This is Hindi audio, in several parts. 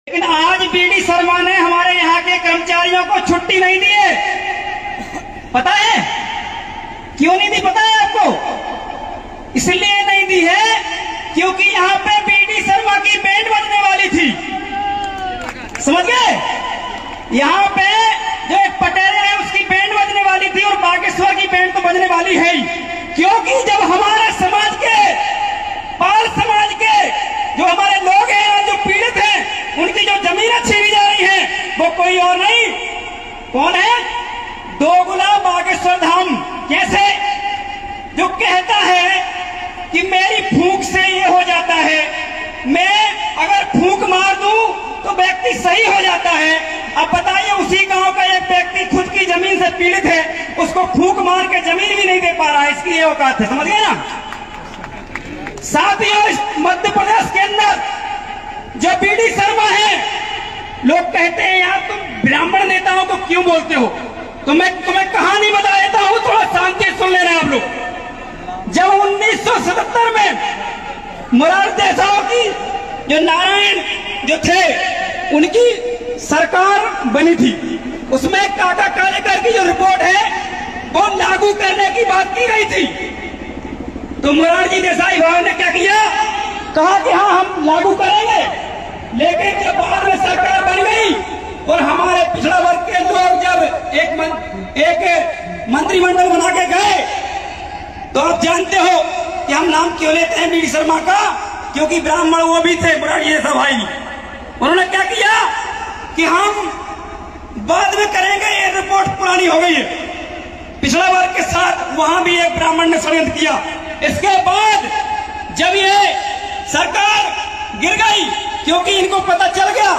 लेकिन आज बीडी शर्मा ने हमारे यहाँ के कर्मचारियों को छुट्टी नहीं दी है। पता है क्यों नहीं दी? पता है आपको? इसलिए नहीं दी है क्योंकि यहाँ पे बीडी शर्मा की बैंड बजने वाली थी। समझ गए? यहाँ पे जो एक पटेल है उसकी बैंड बजने वाली थी और बागेश्वर की बैंड तो बजने वाली है ही। क्योंकि जब हमारे समाज के, पाल समाज के जो हमारे लोग हैं, जो पीड़ित हैं, उनकी जो जमीनें छीनी जा रही हैं, वो कोई और नहीं, कौन है? दोगुला बागेश्वर धाम। कैसे? जो कहता है कि मेरी फूंक से ये हो जाता है, मैं अगर फूंक मार दूं तो व्यक्ति सही हो जाता है। अब बताइए, उसी गांव का एक व्यक्ति खुद की जमीन से पीड़ित है, उसको फूंक मार के जमीन भी नहीं दे पा रहा है, इसकी ये औकात है। समझ गए ना? साथियों, इस मध्य प्रदेश के अंदर जो बीडी शर्मा है, लोग कहते हैं यार तुम ब्राह्मण नेताओं को क्यों बोलते हो? तो मैं तुम्हें कहानी बता देता हूं, थोड़ा शांति सुन लेना आप लोग। जब 1977 में मोरारजी देसाई की जो नारायण जो थे, उनकी सरकार बनी थी, उसमें काका कालेकर की जो रिपोर्ट है वो लागू करने की बात की गई थी। तो मोरारजी देसाई भाई ने क्या किया? कहा कि हाँ हम लागू करेंगे। लेकिन जब बाद में सरकार बन गई और हमारे पिछड़ा वर्ग के लोग जब एक मंत्रिमंडल बना के गए, तो आप जानते हो कि हम नाम क्यों लेते हैं बीडी शर्मा का? क्योंकि ब्राह्मण वो भी थे, मोरारजी देसाई भाई। उन्होंने क्या किया कि हम बाद में करेंगे, ये रिपोर्ट पुरानी हो गई है। पिछड़ा वर्ग के साथ वहां भी एक ब्राह्मण ने षड्यंत्र किया। इसके बाद जब ये सरकार गिर गई, क्योंकि इनको पता चल गया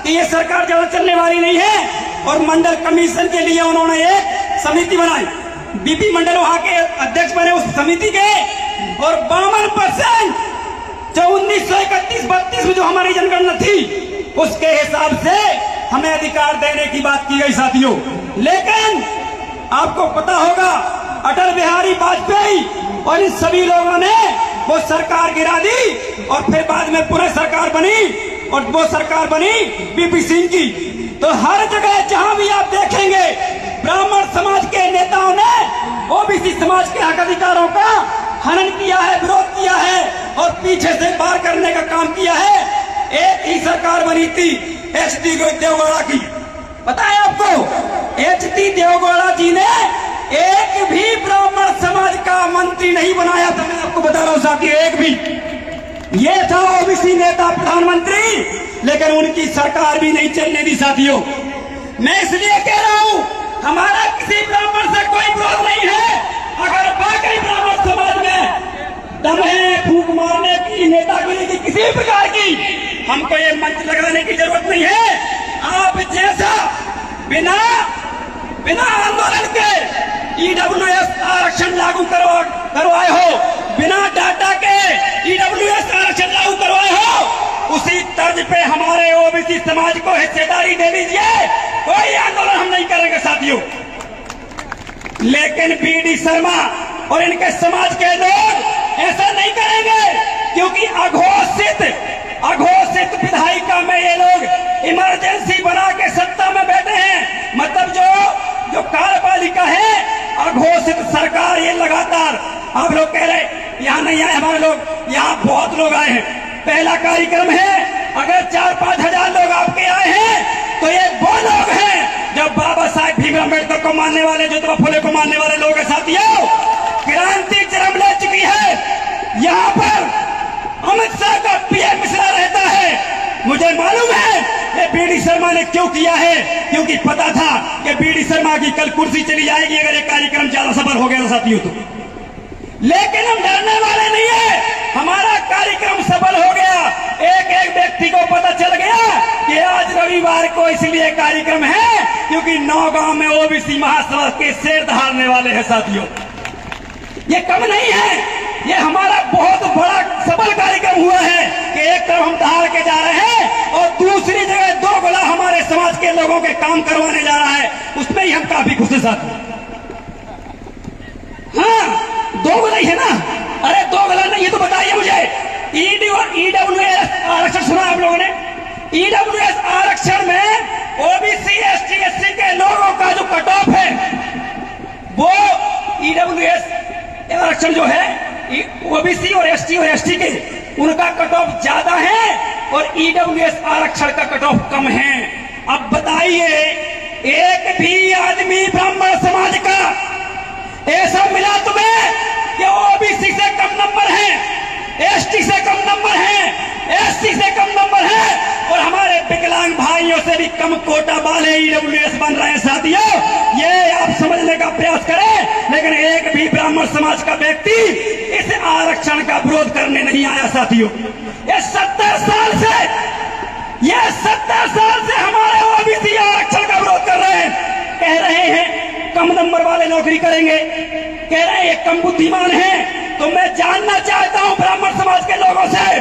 कि ये सरकार ज्यादा चलने वाली नहीं है, और मंडल कमीशन के लिए उन्होंने एक समिति बनाई। बीपी मंडल वहां के अध्यक्ष बने उस समिति के, और 52% जो 1931-32 में जो हमारी जनगणना थी, उसके हिसाब से हमें अधिकार देने की बात की गई साथियों। लेकिन आपको पता होगा, अटल बिहारी वाजपेयी और इन सभी लोगों ने वो सरकार गिरा दी, और फिर बाद में पुनः सरकार बनी, और वो सरकार बनी बीपी सिंह की। तो हर जगह जहां भी आप देखेंगे, ब्राह्मण समाज के नेताओं ने ओबीसी समाज के हक अधिकारों का हनन किया है, विरोध किया है, और पीछे से पार करने का काम किया है। एक ही सरकार बनी थी एच.डी. देवगौड़ा की। पता है आपको, एच.डी. देवगौड़ा जी ने एक भी ब्राह्मण समाज का मंत्री नहीं बनाया था। मैं आपको बता रहा हूं साथियों, एक भी। ये था ओबीसी नेता प्रधानमंत्री, लेकिन उनकी सरकार भी नहीं चलने दी साथियों। मैं इसलिए कह रहा हूं, हमारा किसी ब्राह्मण से कोई विरोध नहीं है। अगर बाकी ब्राह्मण समाज में दम है फूंक मारने की, नेतागिरी की, किसी प्रकार की, हमको ये मंच लगाने की जरूरत नहीं है। आप जैसा बिना आंदोलन के ईडब्ल्यूएस आरक्षण लागू करवाए हो, बिना डाटा के ईडब्ल्यूएस आरक्षण लागू करवाए हो, उसी तर्ज पे हमारे ओबीसी समाज को हिस्सेदारी दे दीजिए। कोई आंदोलन हम नहीं करेंगे साथियों। लेकिन बीडी शर्मा और इनके समाज के लोग ऐसा नहीं करेंगे, क्योंकि अघोषित विधायिका में ये लोग इमरजेंसी बना के सत्ता में बैठे हैं। मतलब जो कार्यपालिका है, अघोषित सरकार, ये लगातार आप लोग कह रहे यहाँ नहीं आए हमारे लोग, यहाँ बहुत लोग आए हैं। पहला कार्यक्रम है, अगर 4-5 हजार लोग आपके आए हैं, तो ये वो लोग हैं जो बाबा साहेब भीमराव अम्बेडकर को मानने वाले, ज्योतिबा फुले को मानने वाले लोग हैं साथियों। क्रांति चरम ले चुकी है। यहाँ पर अमित शाह का पीएम मिश्रा रहता है। मुझे मालूम है ये बीडी शर्मा ने क्यों किया है, क्योंकि पता था कि बीडी शर्मा की कल कुर्सी चली जाएगी अगर ये कार्यक्रम ज्यादा सफल हो गया साथियों तो। लेकिन हम डरने वाले नहीं है, हमारा कार्यक्रम सफल हो गया। एक व्यक्ति को पता चल गया कि आज रविवार को इसलिए कार्यक्रम है क्योंकि नौगांव में ओबीसी महासभा के शेर दहाड़ने वाले हैं साथियों। ये कम नहीं है, ये हमारा बहुत बड़ा सफल कार्यक्रम हुआ है कि एक तरफ हम दहाड़ के जा रहे हैं और दूसरी जगह दोगुला हमारे समाज के लोगों के काम करवाने जा रहा है। उसमें ही हम काफी खुश हैं साथियों। हाँ, दोगुला ही है ना? अरे दोगुला नहीं है तो बताइए मुझे, ईडब्ल्यूएस आरक्षण सुना आप लोगों ने? ईडब्ल्यूएस आरक्षण में ओबीसी एसटी एससी के लोगों का जो कट ऑफ है वो ईडब्ल्यूएस आरक्षण जो है ओबीसी और एसटी के उनका कट ऑफ ज्यादा है और ईडब्ल्यूएस आरक्षण का कट ऑफ कम है। अब बताइए, एक भी आदमी ब्राह्मण समाज का ऐसा मिला तुम्हें कि ओबीसी से कम नंबर है, एसटी से कम नंबर है, एससी से कम नंबर है और हमारे विकलांग भाइयों से भी कम कोटा वाले ईडब्ल्यूएस बन रहे हैं? साथियों, ये आप समझने का प्रयास करें, लेकिन एक भी ब्राह्मण समाज का व्यक्ति इस आरक्षण का विरोध करने नहीं आया। साथियों, ये 70 साल से हमारे ओबीसी आरक्षण का विरोध कर रहे हैं। कह रहे हैं कम नंबर वाले नौकरी करेंगे, कह रहे हैं कम बुद्धिमान हैं। तो मैं जानना चाहता हूं ब्राह्मण समाज के लोगों से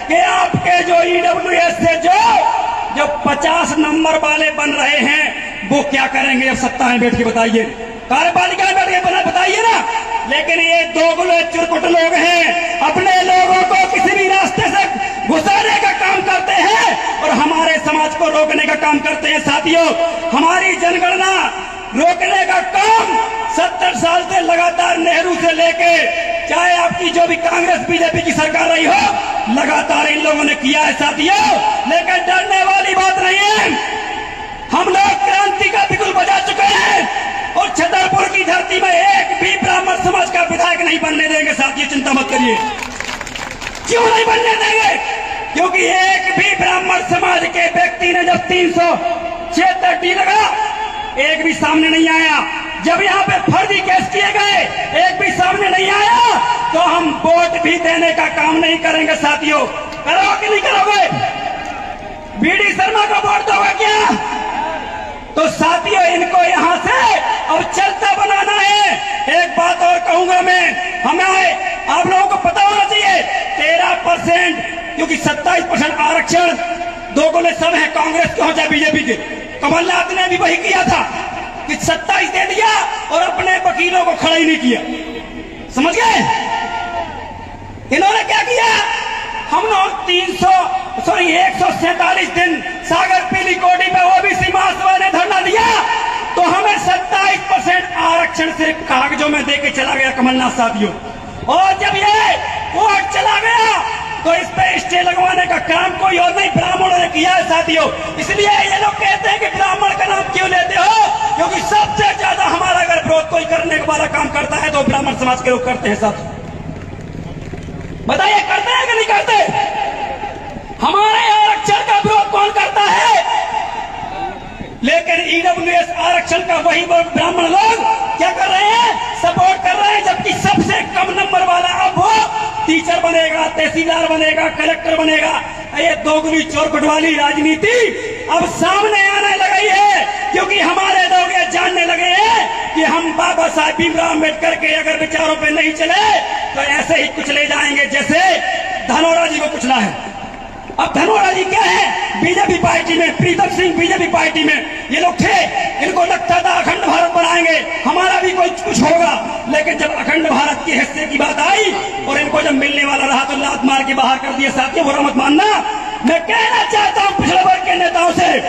कि आपके जो ईडब्ल्यूएस से जो 50 नंबर वाले बन रहे हैं वो क्या करेंगे जब सत्ता में बैठ के? बताइए, कार्यपालिका में बैठ के बताइए ना। लेकिन ये दोगले चुरकुट लोग हैं, अपने लोगों को किसी भी रास्ते से घुसाने का काम करते हैं और हमारे समाज को रोकने का काम करते हैं। साथियों, हमारी जनगणना रोकने का काम 70 साल से लगातार नेहरू से लेके चाहे आपकी जो भी कांग्रेस बीजेपी की सरकार रही हो, लगातार इन लोगों ने किया है। साथियों, लेकिन डरने वाली बात नहीं है। हम लोग क्रांति का बिगुल बजा चुके हैं और छतरपुर की धरती में एक भी ब्राह्मण समाज का विधायक नहीं बनने देंगे। साथियों, चिंता मत करिए। क्यों नहीं बनने देंगे? क्योंकि एक भी ब्राह्मण समाज के व्यक्ति ने जब 376 लगा, एक भी सामने नहीं आया। जब यहाँ पे फर्जी केस किए गए, एक भी सामने नहीं आया। तो हम वोट भी देने का काम नहीं करेंगे। साथियों, करोगे कि नहीं करोगे? बीडी शर्मा को वोट दोगे क्या? तो साथियों, इनको यहाँ से अब चलता बनाना है। एक बात और कहूंगा मैं, हमें आप लोगों को पता होना चाहिए 13%, क्योंकि 27% आरक्षण दोगुने सब है, कांग्रेस के हो चाहे बीजेपी के। कमलनाथ ने भी वही किया था कि 27 दे दिया और अपने वकीलों को खड़ा ही नहीं किया। समझ गए? इन्होंने क्या किया? हम लोग 147 दिन सागर पीली कोटी पे ओबीसी महासभा ने धरना दिया तो हमें 27% आरक्षण सिर्फ कागजों में देके चला गया कमलनाथ। साथियों, और जब ये कोर्ट चला गया तो इस पे स्टे लगवाने का काम कोई और नहीं, ब्राह्मणों ने किया है। साथियों, इसलिए ये लोग कहते हैं कि ब्राह्मण का नाम क्यों लेते हो? क्योंकि सबसे ज्यादा हमारा अगर विरोध कोई करने वाला काम करता है तो ब्राह्मण समाज के लोग करते हैं। साथियों, बताइए, करते हैं कि नहीं करते? हमारे आरक्षण का विरोध कौन करता है? लेकिन ईडब्ल्यूएस आरक्षण का वही ब्राह्मण लोग क्या कर रहे हैं? सपोर्ट कर रहे हैं। जबकि सबसे कम नंबर वाला अब वो टीचर बनेगा, तहसीलदार बनेगा, कलेक्टर बनेगा। ये दोगुनी चौरकुट वाली राजनीति अब सामने आने लगी है, क्योंकि हमारे लोग ये जानने लगे हैं कि हम बाबा साहब भीमराव अम्बेडकर के अगर विचारों पे नहीं चले तो ऐसे ही कुचले जाएंगे जैसे धनोरा जी को कुचला है। अब धनोरा जी क्या है? बीजेपी पार्टी में, प्रीतम सिंह बीजेपी पार्टी में ये लोग थे। इनको लगता था अखंड भारत बनाएंगे, हमारा भी कुछ होगा। लेकिन जब अखंड भारत की हैसियत की बात आई और इनको जब मिलने वाला रहा तो लात मार के बाहर कर दिया। साथियों, बुरा मत मानना। मैं कहना चाहता हूं पिछड़े वर्ग के नेताओं से,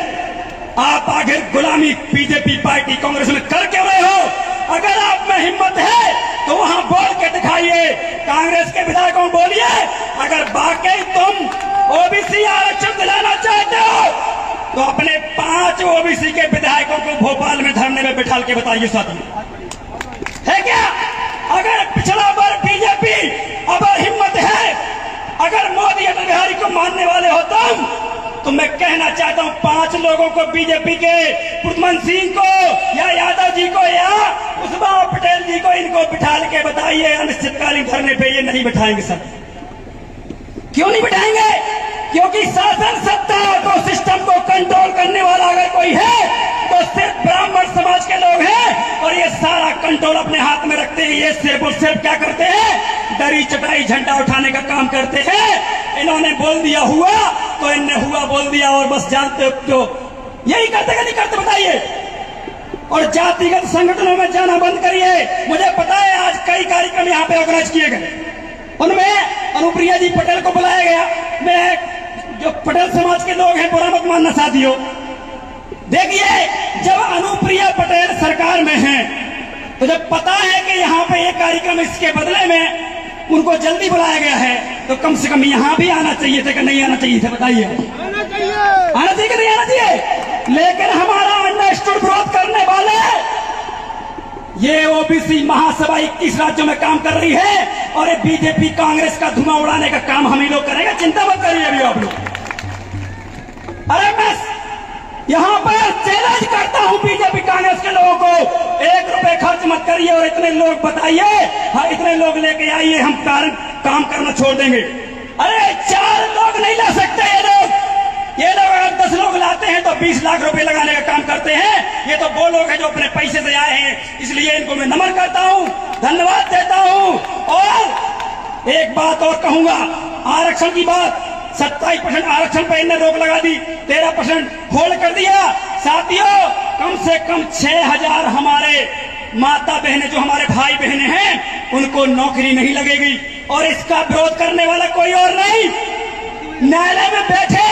आप आखिर गुलामी बीजेपी पार्टी कांग्रेस में कर क्यों रहे हो? अगर आप में हिम्मत है तो वहां बोल के दिखाइए। कांग्रेस के विधायकों को बोलिए, अगर वाकई तुम ओबीसी आरक्षण दिलाना चाहते हो तो अपने 5 ओबीसी के विधायकों को भोपाल में धरने में बिठा के बताइए। साथियों, है क्या? अगर पिछड़ा वर्ग बीजेपी अगर हिम्मत है, अगर मोदी अटल बिहारी को मानने वाले हो तुम, तो मैं कहना चाहता हूं 5 लोगों को, बीजेपी के पुष्पमन सिंह को या यादव जी को या उस्मा पटेल जी को, इनको बिठा के बताइए अनिश्चितकालीन धरने पे। ये नहीं बिठाएंगे। सर, क्यों नहीं बिठाएंगे? क्योंकि शासन सत्ता को, सिस्टम को कंट्रोल करने वाला अगर कोई है तो सिर्फ ब्राह्मण समाज के लोग हैं और ये सारा कंट्रोल अपने हाथ में रखते हैं। ये सिर्फ और सिर्फ क्या करते हैं? दरी चटाई झंडा उठाने का काम करते हैं। इन्होंने बोल दिया हुआ तो इनने हुआ बोल दिया और बस जानते हो तो यही करते कि नहीं करते? बताइए। और जातिगत संगठनों में जाना बंद करिए। मुझे पता है आज कई कार्यक्रम यहाँ पे ऑर्गेनाइज किए गए, उनमें अनुप्रिया जी पटेल को बुलाया गया। मैं जो पटेल समाज के लोग हैं बुरा मत मानना साथियों। देखिए जब अनुप्रिया पटेल सरकार में हैं तो जब पता है कि यहाँ पे एक कार्यक्रम इसके बदले में उनको जल्दी बुलाया गया है तो कम से कम यहाँ भी आना चाहिए था कि नहीं आना चाहिए था? बताइए। आना चाहिए कि नहीं आना चाहिए? लेकिन हमारा अंडरस्टूड विरोध करने वाले ये ओबीसी महासभा 21 राज्यों में काम कर रही है और ये बीजेपी कांग्रेस का धुआं उड़ाने का काम हम ही लोग करेंगे, चिंता मत करिए अभी आप लोग। अरे मैं यहाँ पर चैलेंज करता हूँ बीजेपी कांग्रेस के लोगों को, 1 रुपए खर्च मत करिए और इतने लोग बताइए, हाँ इतने लोग लेके आइए, हम काम करना छोड़ देंगे। अरे 4 लोग नहीं ला सकते ये लोग अगर 10 लोग लाते हैं तो 20 लाख रुपए लगाने का काम करते हैं। ये तो वो लोग हैं जो अपने पैसे से आए हैं, इसलिए इनको मैं नमन करता हूँ, धन्यवाद देता हूँ। और एक बात और कहूंगा, आरक्षण की बात, 27% आरक्षण पर इन्हें रोक लगा दी, 13% होल्ड कर दिया। साथियों कम से कम 6000 हमारे माता बहनें जो हमारे भाई बहनें हैं उनको नौकरी नहीं लगेगी और इसका विरोध करने वाला कोई और नहीं, न्यायालय में बैठे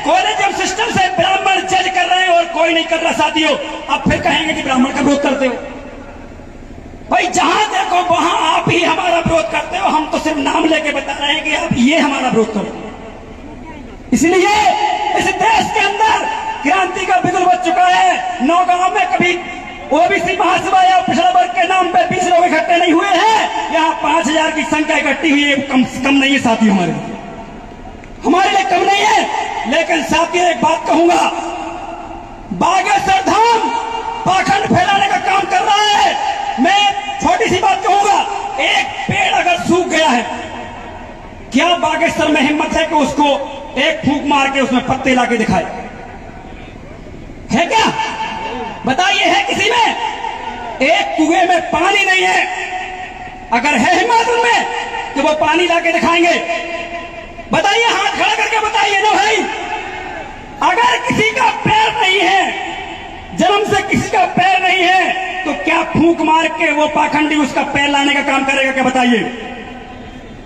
कॉलेजियम सिस्टम से ब्राह्मण जज कर रहे हैं और कोई नहीं कर रहा। साथियों अब फिर कहेंगे कि ब्राह्मण का विरोध करते हो। भाई जहां देखो वहां आप ही हमारा विरोध करते हो, हम तो सिर्फ नाम लेके बता रहे हैं कि आप ये हमारा विरोध करते हो। इसलिए इस देश के अंदर क्रांति का बिगुल बच चुका है। नौगांव में कभी ओबीसी महासभा या पिछड़ा वर्ग के नाम पे 20 लोग इकट्ठे नहीं हुए हैं, यहाँ 5000 की संख्या इकट्ठी हुई है, कम नहीं है साथियों, हमारे लिए कम नहीं है। लेकिन साथियों एक बात कहूंगा, बागेश्वर धाम पाखंड फैलाने का काम कर रहा है। मैं छोटी सी बात कहूंगा, एक पेड़ अगर सूख गया है, क्या बागेश्वर में हिम्मत है कि उसको एक फूंक मार के उसमें पत्ते लाके दिखाए? है क्या? बताइए, है किसी में? एक कुएं में पानी नहीं है, अगर है हिम्मत उनमें तो वो पानी लाके दिखाएंगे। बताइए, हाथ खड़ा करके बताइए ना भाई। अगर किसी का पैर नहीं है, जन्म से किसी का पैर नहीं है, तो क्या फूंक मार के वो पाखंडी उसका पैर लाने का काम करेगा क्या? बताइए।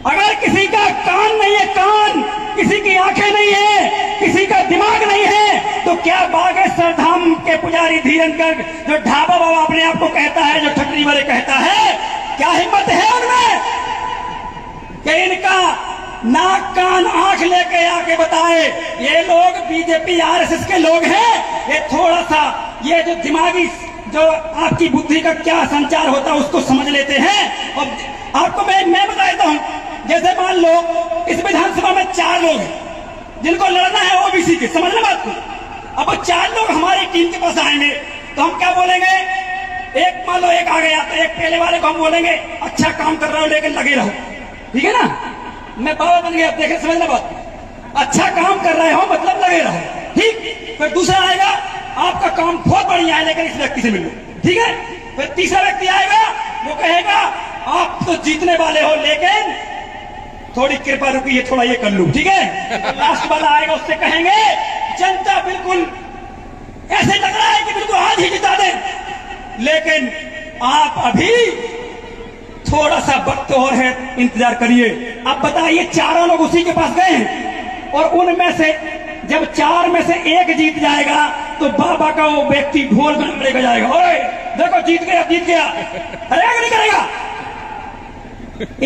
अगर किसी का कान नहीं है, कान, किसी की आंखें नहीं है, किसी का दिमाग नहीं है, तो क्या बागेश्वर धाम के पुजारी धीरन कर जो ढाबा बाबा अपने आप को कहता है, जो ठकरी वाले कहता है, क्या हिम्मत है उनमें कि इनका नाक कान आंख लेके आके बताए? ये लोग बीजेपी आरएसएस के लोग हैं। ये थोड़ा सा ये जो दिमागी जो आपकी बुद्धि का क्या संचार होता है उसको समझ लेते हैं। और आपको मैं बता देता हूं, जैसे मान लो इस विधानसभा में 4 लोग हैं जिनको लड़ना है ओबीसी के, समझना बात को। अब वो 4 लोग हमारी टीम के पास आएंगे तो हम क्या बोलेंगे? एक मान लो एक आ गया तो एक पहले वाले को हम बोलेंगे अच्छा काम कर रहे हो लेकिन लगे रहो, ठीक है ना? मैं बाबा बन गया, देखे समझना बात, अच्छा काम कर रहे हो मतलब लगे रहो, ठीक। फिर दूसरा आएगा आपका काम बहुत बढ़िया है लेकिन इस व्यक्ति से मिल लो, ठीक है। फिर तीसरा व्यक्ति आएगा, वो कहेगा आप तो जीतने वाले हो लेकिन थोड़ी कृपा रुकी, थोड़ा ये कर लूं, ठीक है। लास्ट वाला आएगा, उससे कहेंगे जनता बिल्कुल ऐसे लग रहा है कि बिल्कुल आज ही जिता दे, लेकिन आप अभी थोड़ा सा वक्त और है, इंतजार करिए। अब बताइए, 4 लोग उसी के पास गए हैं और उनमें से जब 4 में से 1 जीत जाएगा तो बाबा का वो व्यक्ति ढोल बजा जाएगा, ओए देखो जीत गया, जीत गया, करेगा नहीं करेगा?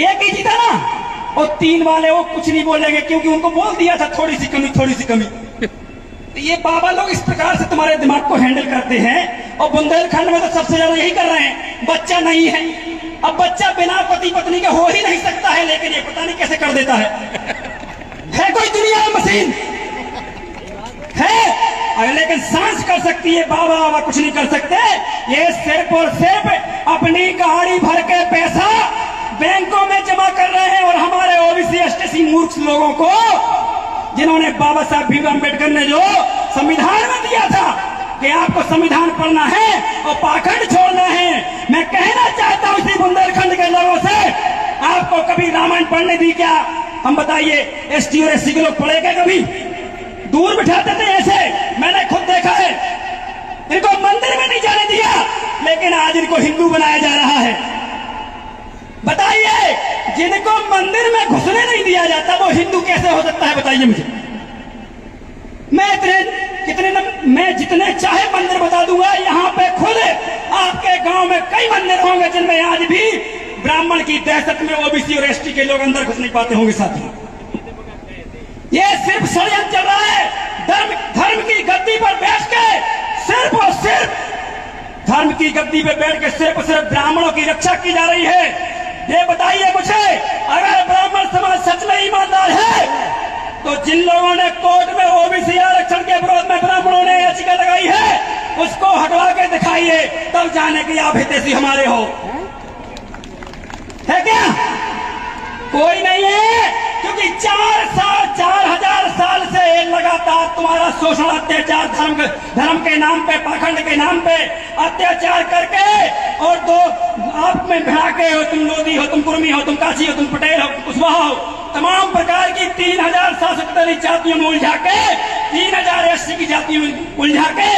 1 ही जीता ना, और 3 वाले वो कुछ नहीं बोलेंगे क्योंकि उनको बोल दिया था थोड़ी सी कमी, थोड़ी सी कमी। तो ये बाबा लोग इस प्रकार से तुम्हारे दिमाग को हैंडल करते हैं। और बुंदेलखंड में तो सबसे ज्यादा यही कर रहे हैं, बच्चा नहीं है। अब बच्चा बिना पति पत्नी के हो ही नहीं सकता है, लेकिन ये पता नहीं कैसे कर देता है कोई दुनिया में मशीन है, लेकिन सांस कर सकती है, बाबा बाबा कुछ नहीं कर सकते। ये सिर्फ और सिर्फ अपनी गाड़ी भर के पैसा बैंकों में जमा कर रहे हैं। और हमारे ओबीसी एसटी मूर्ख लोगों को, जिन्होंने बाबा साहब भीमराव अम्बेडकर ने जो संविधान में दिया था कि आपको संविधान पढ़ना है और पाखंड छोड़ना है, मैं कहना चाहता हूं इसी बुंदेलखंड के लोगों से, आपको कभी रामायण पढ़ने दी क्या? हम बताइए, एसटी और एससी के लोग पढ़े क्या? कभी दूर बिठाते थे ऐसे, मैंने खुद देखा है। इनको मंदिर में नहीं जाने दिया, लेकिन आज इनको हिंदू बनाया जा रहा है। बताइए, जिनको मंदिर में घुसने नहीं दिया जाता वो हिंदू कैसे हो सकता है? बताइए मुझे, मैं जितने चाहे मंदिर बता दूंगा। यहाँ पे खुद आपके गांव में कई मंदिर होंगे जिनमें आज भी ब्राह्मण की दहशत में ओबीसी और एसटी के लोग अंदर घुस नहीं पाते होंगे। साथियों, ये सिर्फ षड्यंत्र चल रहा है। धर्म की गद्दी पर बैठ के सिर्फ और सिर्फ धर्म की गद्दी पे बैठ के सिर्फ और सिर्फ ब्राह्मणों की रक्षा की जा रही है। ये बताइए मुझे, अगर ब्राह्मण समाज सच में ईमानदार है तो जिन लोगों ने कोर्ट में ओबीसी आरक्षण के विरोध में ब्राह्मणों ने याचिका लगाई है उसको हटवा के दिखाइए, तब जाने की आप हितैषी हमारे हो। है क्या? कोई नहीं है, क्योंकि 4,000 साल से लगातार तुम्हारा शोषण अत्याचार धर्म के नाम पे, पाखंड के नाम पे अत्याचार करके और दो आप में भिड़ा के हो, तुम लोधी हो, तुम कुर्मी हो, तुम काशी हो, तुम पटेल हो, कुशवाहा हो, तमाम प्रकार की 3,747 जातियों में उलझा के, 3,000 एससी की जातियों में उलझा के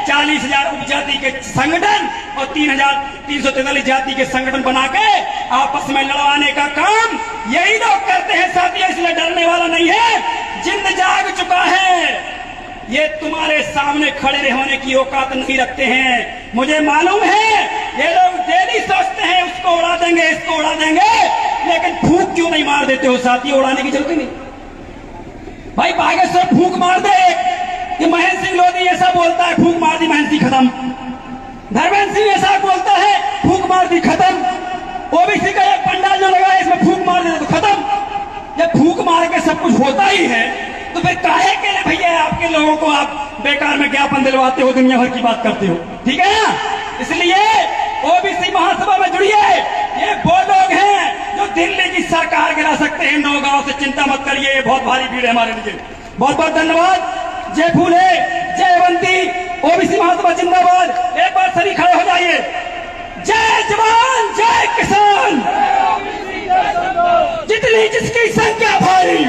40,000 उपजाति के संगठन और 3,343 जाति के संगठन बना के आपस में लड़वाने का काम यही लोग करते हैं। साथियों, इसलिए डरने वाला नहीं है, जिंद जाग चुका है। ये तुम्हारे सामने खड़े होने की औकात नहीं रखते हैं। मुझे मालूम है ये लोग डेली सोचते हैं उसको उड़ा देंगे, इसको उड़ा देंगे, लेकिन फूंक क्यों नहीं मार देते हो? साथियों, उड़ाने की जरूरत नहीं भाई। बागेश्वर फूंक मार दे कि महेंद्र सिंह लोधी ऐसा बोलता है, फूंक मार दी, महेंद्र सिंह खत्म। धर्मेंद्र सिंह ऐसा बोलता है, फूंक मार दी, खत्म। ओबीसी का एक पंडाल जो लगा है इसमें फूंक मार दे तो खत्म। जब फूंक मार के सब कुछ होता ही है तो फिर काहे के लिए भैया आपके लोगों को आप बेकार में ज्ञापन दिलवाते हो, दुनिया भर की बात करते हो? ठीक है ना? इसलिए ओबीसी महासभा में जुड़िए। ये वो लोग हैं जो दिल्ली की सरकार गिरा सकते हैं। नौगांव से चिंता मत करिए, ये बहुत भारी भीड़ है हमारे लिए। बहुत बहुत धन्यवाद। जय फूले, जय अवंती, ओबीसी महासभा जिंदाबाद। एक बार सभी खड़े हो जाइए। जय जवान, जय किसान, जितनी जिसकी संख्या भारी,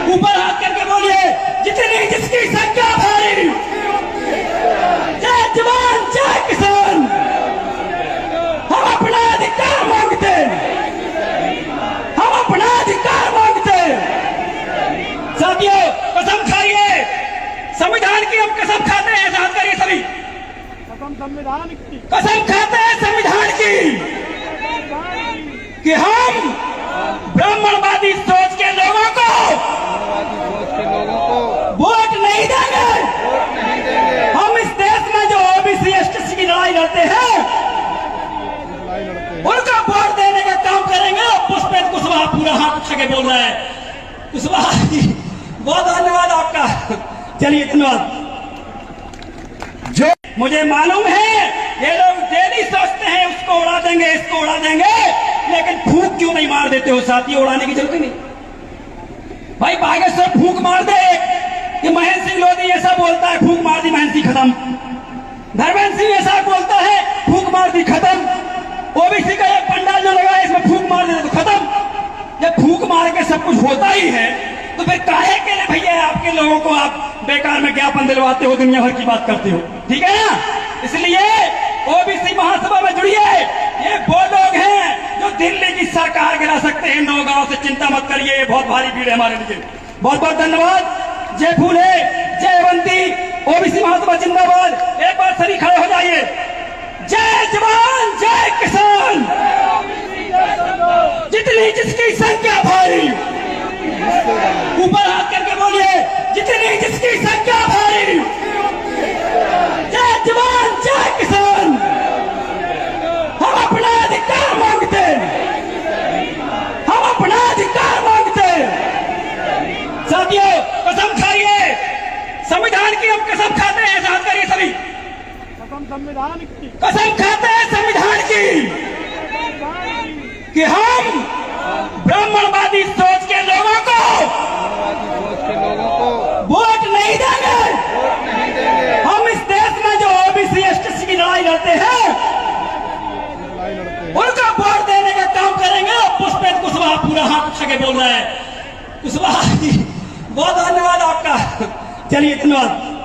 ऊपर हाथ करके बोलिए, जितनी जिसकी संख्या भारी। जय जवान, जय किसान। हम अपना अधिकार मांगते, हम अपना अधिकार मांगते। साथियों, कसम खाइए, संविधान की हम कसम खाते हैं। याद करिए सभी, संविधान की कसम खाते हैं, संविधान की, कि हम ब्राह्मणवादी सोच के लोगों को वोट नहीं देंगे। हम इस देश में जो ओबीसी एसटी की लड़ाई लड़ते हैं उनका वोट देने का काम करेंगे। पुष्पेंद्र कुशवाहा पूरा हाथ उठा के बोल रहा है। कुशवाहा जी, बहुत धन्यवाद आपका। चलिए, धन्यवाद। जो मुझे मालूम है ये लोग डेली सोचते हैं उसको उड़ा देंगे, इसको उड़ा देंगे, लेकिन फूंक क्यों नहीं मार देते हो? साथियों, उड़ाने की जरूरत नहीं भाई। बागेश्वर फूंक मार दे कि महेंद्र सिंह लोधी ऐसा बोलता है, फूंक मार दी, महेंद्र सिंह खत्म। धर्मेंद्र सिंह ऐसा बोलता है, फूंक मार दी, खत्म। ओबीसी का एक पंडाल जो लगा है इसमें फूंक मार दे तो खत्म। जब फूंक मार के सब कुछ होता ही है तो फिर काहे के लिए भैया आपके लोगों को आप बेकार में ज्ञापन दिलवाते हो, दुनिया भर की बात करते हो? ठीक है ना? इसलिए ओबीसी महासभा में जुड़िए। ये वो लोग हैं जो दिल्ली की सरकार गिरा सकते हैं। नौगांव से चिंता मत करिए, ये बहुत भारी भीड़ है हमारे लिए। बहुत बहुत धन्यवाद। जय फूले, जय अवंती, ओबीसी महासभा जिंदाबाद। एक बार सभी खड़े हो जाइए। जय जवान, जय किसान, जितनी जिसकी संख्या भारी, ऊपर हाथ करके बोलिए, जितनी जिसकी संख्या भारी। जय जवान, जय किसान। हम अपना अधिकार मांगते, हम अपना अधिकार मांगते। साथियों, कसम खाइए, संविधान की हम कसम खाते हैं। याद करिए सभी, संविधान की कसम खाते हैं, संविधान की, कि हम ब्राह्मणवादी सोच के लोगों को वोट नहीं देंगे। हम इस देश में जो ओबीसी एसटी की लड़ाई लड़ते हैं उनका वोट देने का काम करेंगे। पुष्पेंद्र कुशवाहा पूरा हाथ उठा के बोल रहा है। कुशवाहा जी, बहुत धन्यवाद आपका। चलिए, धन्यवाद।